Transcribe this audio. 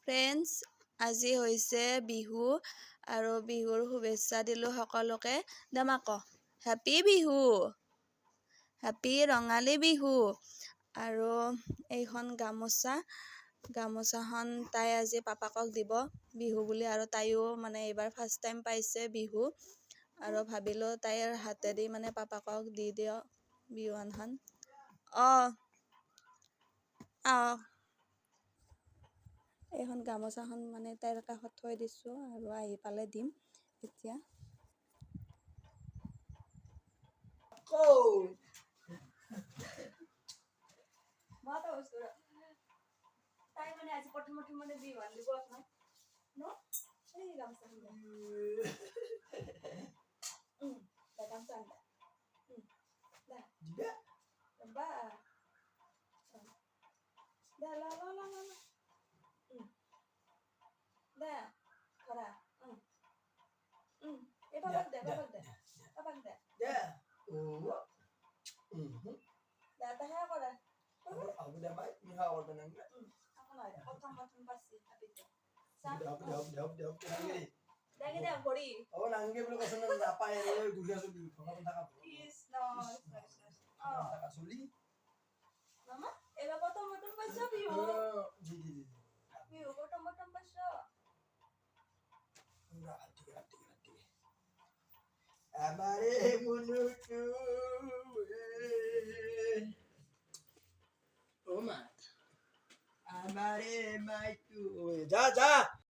Friends, আজি হৈছে বিহু আৰু বিহুৰ শুভেচ্ছা দিলোঁ সকলোকে। দেমাক হেপী বিহু, হেপী ৰঙালী বিহু। আৰু এইখন গামোচাখন তাই আজি পাপাকক দিব বিহু বুলি, আৰু তাইও মানে এইবাৰ ফাৰ্ষ্ট টাইম পাইছে বিহু, আৰু ভাবিলোঁ তাইৰ হাতেদি মানে পাপাকক দি দিয়ক বিহুৱানখন। এইখন গামোচাখন মানে তাইৰ কাষত থৈ দিছোঁ আৰু আহি পালে দিম এতিয়া। তাই মানে আজি প্ৰথম মানে বিহুৱান দিব আপোনাক ন, এই গামোচাখন যা